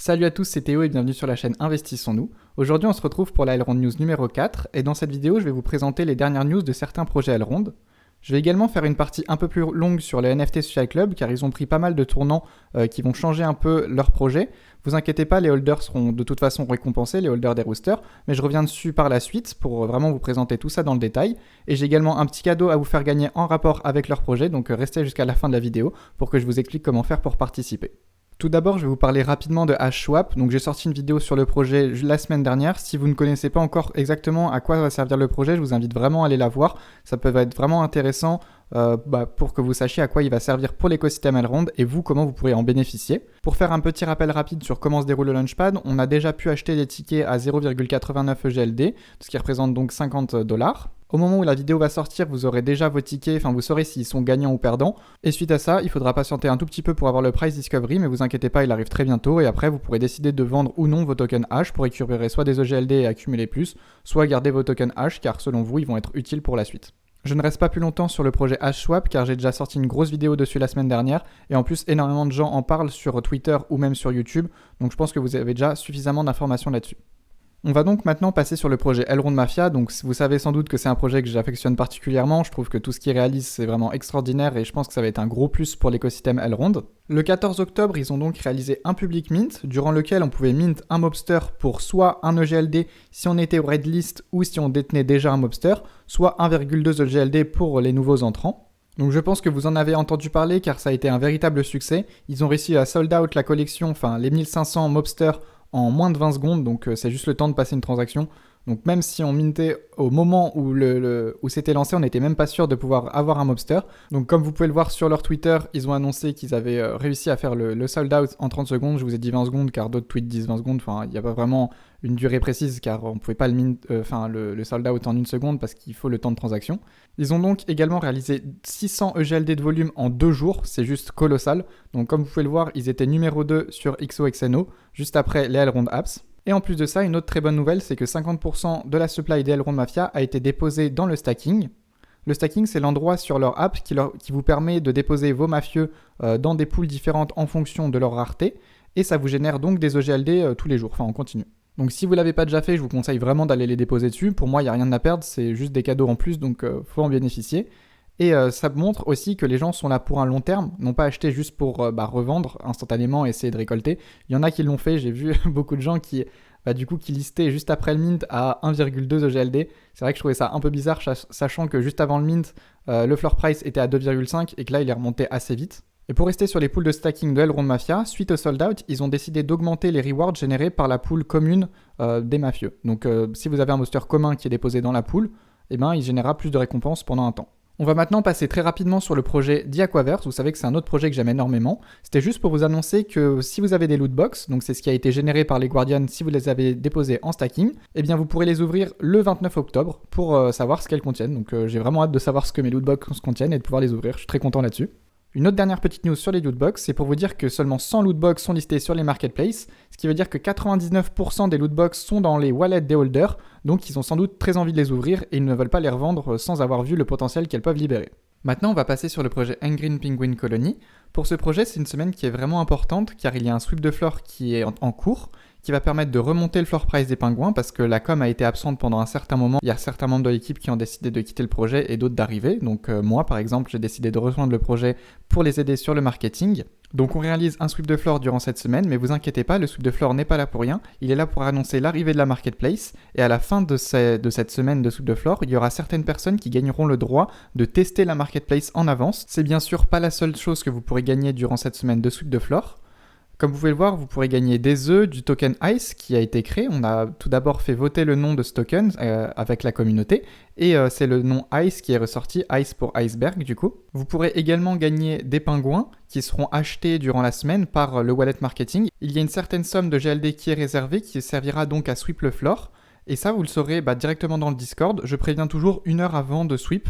Salut à tous, c'est Théo et bienvenue sur la chaîne Investissons-nous. Aujourd'hui on se retrouve pour la Elrond News numéro 4 et dans cette vidéo je vais vous présenter les dernières news de certains projets Elrond. Je vais également faire une partie un peu plus longue sur les NFT Social Club car ils ont pris pas mal de tournants qui vont changer un peu leur projet. Vous inquiétez pas, les holders seront de toute façon récompensés, les holders des roosters, mais je reviens dessus par la suite pour vraiment vous présenter tout ça dans le détail. Et j'ai également un petit cadeau à vous faire gagner en rapport avec leur projet, donc restez jusqu'à la fin de la vidéo pour que je vous explique comment faire pour participer. Tout d'abord, je vais vous parler rapidement de HashSwap. Donc, j'ai sorti une vidéo sur le projet la semaine dernière. Si vous ne connaissez pas encore exactement à quoi va servir le projet, je vous invite vraiment à aller la voir. Ça peut être vraiment intéressant pour que vous sachiez à quoi il va servir pour l'écosystème Elrond et vous, comment vous pourrez en bénéficier. Pour faire un petit rappel rapide sur comment se déroule le Launchpad, on a déjà pu acheter des tickets à 0,89 EGLD, ce qui représente donc $50. Au moment où la vidéo va sortir, vous aurez déjà vos tickets, vous saurez s'ils sont gagnants ou perdants. Et suite à ça, il faudra patienter un tout petit peu pour avoir le price discovery, mais vous inquiétez pas, il arrive très bientôt. Et après, vous pourrez décider de vendre ou non vos tokens Hash pour récupérer soit des EGLD et accumuler plus, soit garder vos tokens Hash car selon vous, ils vont être utiles pour la suite. Je ne reste pas plus longtemps sur le projet HashSwap car j'ai déjà sorti une grosse vidéo dessus la semaine dernière et en plus énormément de gens en parlent sur Twitter ou même sur YouTube, donc je pense que vous avez déjà suffisamment d'informations là-dessus. On va donc maintenant passer sur le projet Elrond Mafia. Donc vous savez sans doute que c'est un projet que j'affectionne particulièrement. Je trouve que tout ce qu'il réalise c'est vraiment extraordinaire et je pense que ça va être un gros plus pour l'écosystème Elrond. Le 14 octobre, ils ont donc réalisé un public mint durant lequel on pouvait mint un mobster pour soit un EGLD si on était au red list ou si on détenait déjà un mobster, soit 1,2 EGLD pour les nouveaux entrants. Donc je pense que vous en avez entendu parler car ça a été un véritable succès. Ils ont réussi à sold out la collection, les 1500 mobsters en moins de 20 secondes, donc c'est juste le temps de passer une transaction. Donc même si on mintait au moment où, où c'était lancé, on n'était même pas sûr de pouvoir avoir un mobster. Donc comme vous pouvez le voir sur leur Twitter, ils ont annoncé qu'ils avaient réussi à faire le sold out en 30 secondes. Je vous ai dit 20 secondes car d'autres tweets disent 20 secondes. Il n'y a pas vraiment une durée précise car on ne pouvait pas le sold out en une seconde parce qu'il faut le temps de transaction. Ils ont donc également réalisé 600 EGLD de volume en 2 jours, c'est juste colossal. Donc comme vous pouvez le voir, ils étaient numéro 2 sur XOXNO, juste après les Elrond Apps. Et en plus de ça, une autre très bonne nouvelle, c'est que 50% de la supply d'Elrond Mafia a été déposée dans le stacking. Le stacking, c'est l'endroit sur leur app qui vous permet de déposer vos mafieux dans des pools différentes en fonction de leur rareté. Et ça vous génère donc des EGLD tous les jours, en continu. Donc si vous ne l'avez pas déjà fait, je vous conseille vraiment d'aller les déposer dessus. Pour moi, il n'y a rien à perdre, c'est juste des cadeaux en plus, donc faut en bénéficier. Et ça montre aussi que les gens sont là pour un long terme, non pas acheter juste pour revendre instantanément et essayer de récolter. Il y en a qui l'ont fait, j'ai vu beaucoup de gens qui listaient juste après le mint à 1,2 EGLD. C'est vrai que je trouvais ça un peu bizarre, sachant que juste avant le mint, le floor price était à 2,5 et que là il est remonté assez vite. Et pour rester sur les pools de stacking de Elrond Mafia, suite au sold out, ils ont décidé d'augmenter les rewards générés par la pool commune des mafieux. Donc si vous avez un monster commun qui est déposé dans la pool, il générera plus de récompenses pendant un temps. On va maintenant passer très rapidement sur le projet The Aquaverse. Vous savez que c'est un autre projet que j'aime énormément. C'était juste pour vous annoncer que si vous avez des lootbox, donc c'est ce qui a été généré par les Guardians si vous les avez déposés en stacking, vous pourrez les ouvrir le 29 octobre pour savoir ce qu'elles contiennent. Donc j'ai vraiment hâte de savoir ce que mes lootbox contiennent et de pouvoir les ouvrir. Je suis très content là-dessus. Une autre dernière petite news sur les lootbox, c'est pour vous dire que seulement 100 lootbox sont listés sur les marketplaces, ce qui veut dire que 99% des lootbox sont dans les wallets des holders, donc ils ont sans doute très envie de les ouvrir et ils ne veulent pas les revendre sans avoir vu le potentiel qu'elles peuvent libérer. Maintenant, on va passer sur le projet Green Penguin Colony. Pour ce projet, c'est une semaine qui est vraiment importante car il y a un sweep de floor qui est en cours, qui va permettre de remonter le floor price des pingouins parce que la com a été absente pendant un certain moment. Il y a certains membres de l'équipe qui ont décidé de quitter le projet et d'autres d'arriver. Donc moi, par exemple, j'ai décidé de rejoindre le projet pour les aider sur le marketing. Donc on réalise un sweep de floor durant cette semaine, mais vous inquiétez pas, le sweep de floor n'est pas là pour rien. Il est là pour annoncer l'arrivée de la marketplace. Et à la fin de cette semaine de sweep de floor, il y aura certaines personnes qui gagneront le droit de tester la marketplace en avance. C'est bien sûr pas la seule chose que vous pourrez gagner durant cette semaine de sweep de floor. Comme vous pouvez le voir, vous pourrez gagner des œufs du token ICE qui a été créé. On a tout d'abord fait voter le nom de ce token avec la communauté et c'est le nom ICE qui est ressorti, ICE pour iceberg du coup. Vous pourrez également gagner des pingouins qui seront achetés durant la semaine par le wallet marketing. Il y a une certaine somme de GLD qui est réservée qui servira donc à sweep le floor. Et ça, vous le saurez directement dans le Discord. Je préviens toujours 1 heure avant de sweep.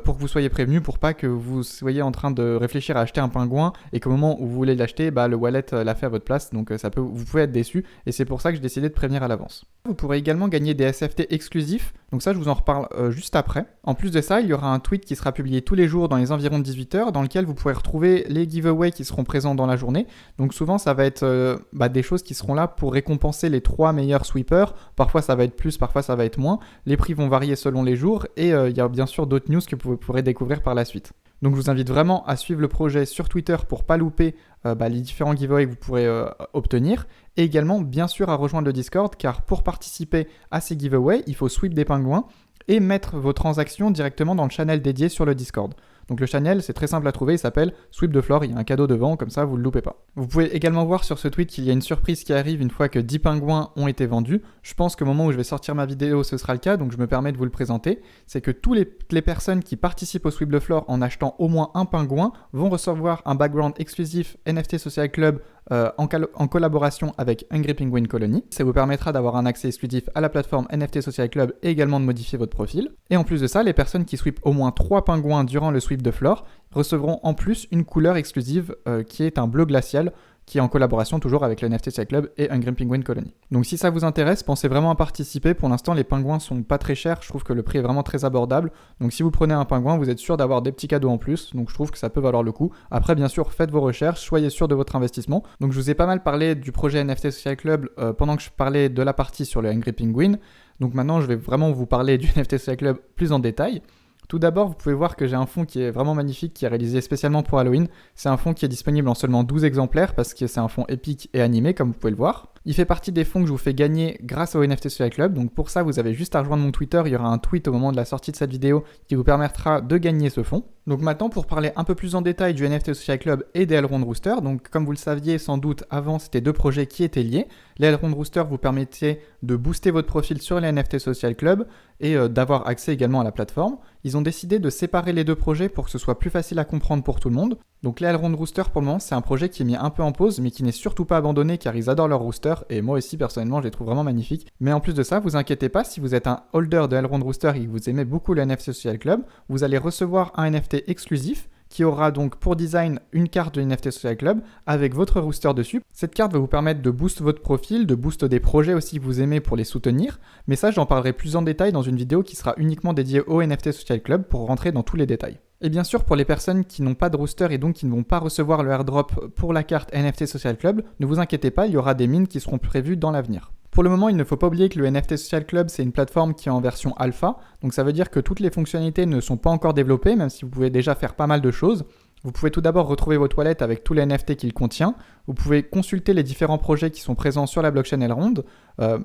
pour que vous soyez prévenus, pour pas que vous soyez en train de réfléchir à acheter un pingouin et qu'au moment où vous voulez l'acheter, le wallet l'a fait à votre place, donc vous pouvez être déçu et c'est pour ça que j'ai décidé de prévenir à l'avance. Vous pourrez également gagner des SFT exclusifs, donc ça je vous en reparle juste après. En plus de ça, il y aura un tweet qui sera publié tous les jours dans les environs de 18h dans lequel vous pourrez retrouver les giveaways qui seront présents dans la journée. Donc souvent ça va être des choses qui seront là pour récompenser les 3 meilleurs sweepers, parfois ça va être plus, parfois ça va être moins. Les prix vont varier selon les jours et il y a bien sûr d'autres news que vous pourrez découvrir par la suite. Donc je vous invite vraiment à suivre le projet sur Twitter pour pas louper les différents giveaways que vous pourrez obtenir et également bien sûr à rejoindre le Discord car pour participer à ces giveaways, il faut sweep des pingouins et mettre vos transactions directement dans le channel dédié sur le Discord. Donc le channel, c'est très simple à trouver, il s'appelle Sweep the Floor, il y a un cadeau devant, comme ça vous ne le loupez pas. Vous pouvez également voir sur ce tweet qu'il y a une surprise qui arrive une fois que 10 pingouins ont été vendus. Je pense qu'au moment où je vais sortir ma vidéo, ce sera le cas, donc je me permets de vous le présenter. C'est que toutes les personnes qui participent au Sweep the Floor en achetant au moins un pingouin vont recevoir un background exclusif NFT Social Club en collaboration avec Hungry Penguin Colony. Ça vous permettra d'avoir un accès exclusif à la plateforme NFT Social Club et également de modifier votre profil. Et en plus de ça, les personnes qui sweepent au moins 3 pingouins durant le Sweep the Floor recevront en plus une couleur exclusive qui est un bleu glacial qui est en collaboration toujours avec le NFT Social Club et Hungry Penguin Colony. Donc si ça vous intéresse, pensez vraiment à participer. Pour l'instant, les pingouins sont pas très chers. Je trouve que le prix est vraiment très abordable. Donc si vous prenez un pingouin, vous êtes sûr d'avoir des petits cadeaux en plus. Donc je trouve que ça peut valoir le coup. Après, bien sûr, faites vos recherches, soyez sûr de votre investissement. Donc je vous ai pas mal parlé du projet NFT Social Club pendant que je parlais de la partie sur le Hungry Penguin. Donc maintenant, je vais vraiment vous parler du NFT Social Club plus en détail. Tout d'abord, vous pouvez voir que j'ai un fonds qui est vraiment magnifique, qui est réalisé spécialement pour Halloween. C'est un fonds qui est disponible en seulement 12 exemplaires parce que c'est un fonds épique et animé, comme vous pouvez le voir. Il fait partie des fonds que je vous fais gagner grâce au NFT Social Club. Donc pour ça, vous avez juste à rejoindre mon Twitter. Il y aura un tweet au moment de la sortie de cette vidéo qui vous permettra de gagner ce fonds. Donc maintenant, pour parler un peu plus en détail du NFT Social Club et des Elrond Rooster, donc comme vous le saviez sans doute avant, c'était 2 projets qui étaient liés. Les Elrond Rooster vous permettaient de booster votre profil sur les NFT Social Club et d'avoir accès également à la plateforme. Ils ont décidé de séparer les 2 projets pour que ce soit plus facile à comprendre pour tout le monde. Donc les Elrond Rooster pour le moment, c'est un projet qui est mis un peu en pause, mais qui n'est surtout pas abandonné car ils adorent leur rooster et moi aussi personnellement je les trouve vraiment magnifiques. Mais en plus de ça, vous inquiétez pas, si vous êtes un holder de Elrond Rooster et que vous aimez beaucoup le NFT Social Club, vous allez recevoir un NFT exclusif qui aura donc pour design une carte de NFT Social Club avec votre rooster dessus. Cette carte va vous permettre de booster votre profil, de booster des projets aussi que vous aimez pour les soutenir, mais ça j'en parlerai plus en détail dans une vidéo qui sera uniquement dédiée au NFT Social Club pour rentrer dans tous les détails. Et bien sûr, pour les personnes qui n'ont pas de rooster et donc qui ne vont pas recevoir le airdrop pour la carte NFT Social Club, ne vous inquiétez pas, il y aura des mines qui seront prévues dans l'avenir. Pour le moment, il ne faut pas oublier que le NFT Social Club, c'est une plateforme qui est en version alpha, donc ça veut dire que toutes les fonctionnalités ne sont pas encore développées, même si vous pouvez déjà faire pas mal de choses. Vous pouvez tout d'abord retrouver votre wallet avec tous les NFT qu'il contient. Vous pouvez consulter les différents projets qui sont présents sur la blockchain Elrond,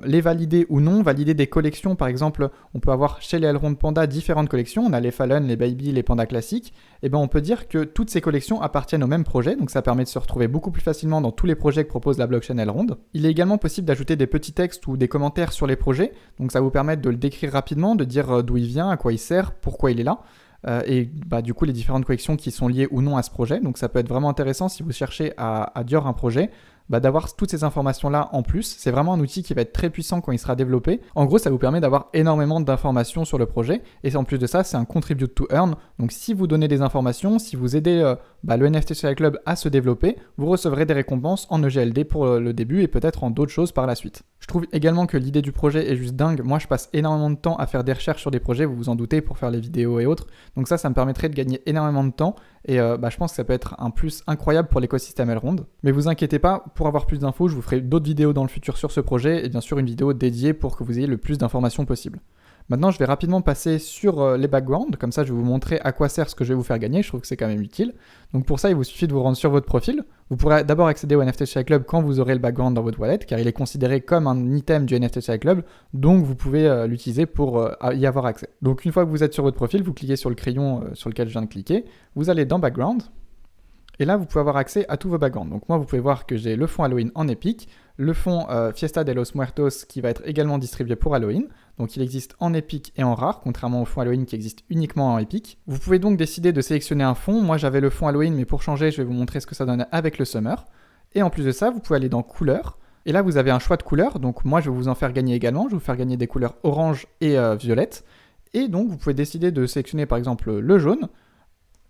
les valider ou non, valider des collections. Par exemple, on peut avoir chez les Elrond Panda différentes collections. On a les Fallen, les Baby, les Pandas classiques. Et on peut dire que toutes ces collections appartiennent au même projet, donc ça permet de se retrouver beaucoup plus facilement dans tous les projets que propose la blockchain Elrond. Il est également possible d'ajouter des petits textes ou des commentaires sur les projets, donc ça vous permet de le décrire rapidement, de dire d'où il vient, à quoi il sert, pourquoi il est là. Et du coup les différentes collections qui sont liées ou non à ce projet. Donc ça peut être vraiment intéressant si vous cherchez à Dior un projet, d'avoir toutes ces informations-là en plus. C'est vraiment un outil qui va être très puissant quand il sera développé. En gros, ça vous permet d'avoir énormément d'informations sur le projet. Et en plus de ça, c'est un contribute to earn. Donc si vous donnez des informations, si vous aidez le NFT Social Club à se développer, vous recevrez des récompenses en EGLD pour le début et peut-être en d'autres choses par la suite. Je trouve également que l'idée du projet est juste dingue. Moi, je passe énormément de temps à faire des recherches sur des projets, vous vous en doutez, pour faire les vidéos et autres. Donc ça me permettrait de gagner énormément de temps. Et je pense que ça peut être un plus incroyable pour l'écosystème Elrond. Mais vous inquiétez pas, pour avoir plus d'infos, je vous ferai d'autres vidéos dans le futur sur ce projet et bien sûr une vidéo dédiée pour que vous ayez le plus d'informations possible. Maintenant, je vais rapidement passer sur les backgrounds, comme ça je vais vous montrer à quoi sert ce que je vais vous faire gagner, je trouve que c'est quand même utile. Donc pour ça, il vous suffit de vous rendre sur votre profil. Vous pourrez d'abord accéder au NFT Social Club quand vous aurez le background dans votre wallet, car il est considéré comme un item du NFT Social Club, donc vous pouvez l'utiliser pour y avoir accès. Donc une fois que vous êtes sur votre profil, vous cliquez sur le crayon sur lequel je viens de cliquer, vous allez dans Background, et là, vous pouvez avoir accès à tous vos backgrounds. Donc moi, vous pouvez voir que j'ai le fonds Halloween en Epic, le fonds Fiesta de los Muertos qui va être également distribué pour Halloween. Donc il existe en Epic et en rare, contrairement au fonds Halloween qui existe uniquement en Epic. Vous pouvez donc décider de sélectionner un fonds. Moi, j'avais le fonds Halloween, mais pour changer, je vais vous montrer ce que ça donne avec le Summer. Et en plus de ça, vous pouvez aller dans Couleurs. Et là, vous avez un choix de couleurs. Donc moi, je vais vous en faire gagner également. Je vais vous faire gagner des couleurs orange et violette. Et donc vous pouvez décider de sélectionner par exemple le jaune,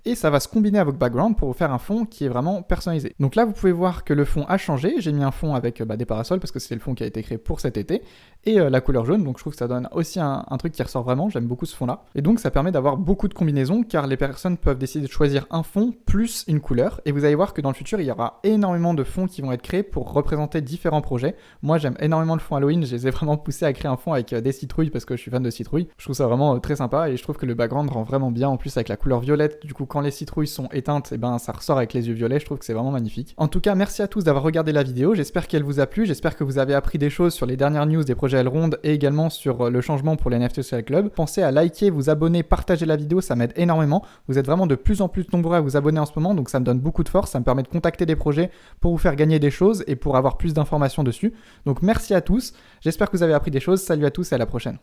et ça va se combiner avec votre background pour vous faire un fond qui est vraiment personnalisé. Donc là, vous pouvez voir que le fond a changé. J'ai mis un fond avec des parasols parce que c'est le fond qui a été créé pour cet été, et la couleur jaune, donc je trouve que ça donne aussi un truc qui ressort vraiment, j'aime beaucoup ce fond-là. Et donc ça permet d'avoir beaucoup de combinaisons, car les personnes peuvent décider de choisir un fond plus une couleur, et vous allez voir que dans le futur, il y aura énormément de fonds qui vont être créés pour représenter différents projets. Moi, j'aime énormément le fond Halloween, je les ai vraiment poussés à créer un fond avec des citrouilles parce que je suis fan de citrouilles. Je trouve ça vraiment très sympa, et je trouve que le background rend vraiment bien, en plus avec la couleur violette, du coup quand les citrouilles sont éteinte, et ça ressort avec les yeux violets, je trouve que c'est vraiment magnifique. En tout cas, merci à tous d'avoir regardé la vidéo, j'espère qu'elle vous a plu, j'espère que vous avez appris des choses sur les dernières news des projets Elrond et également sur le changement pour les NFT Social Club. Pensez à liker, vous abonner, partager la vidéo, ça m'aide énormément. Vous êtes vraiment de plus en plus nombreux à vous abonner en ce moment, donc ça me donne beaucoup de force, ça me permet de contacter des projets pour vous faire gagner des choses et pour avoir plus d'informations dessus. Donc merci à tous, j'espère que vous avez appris des choses, salut à tous et à la prochaine.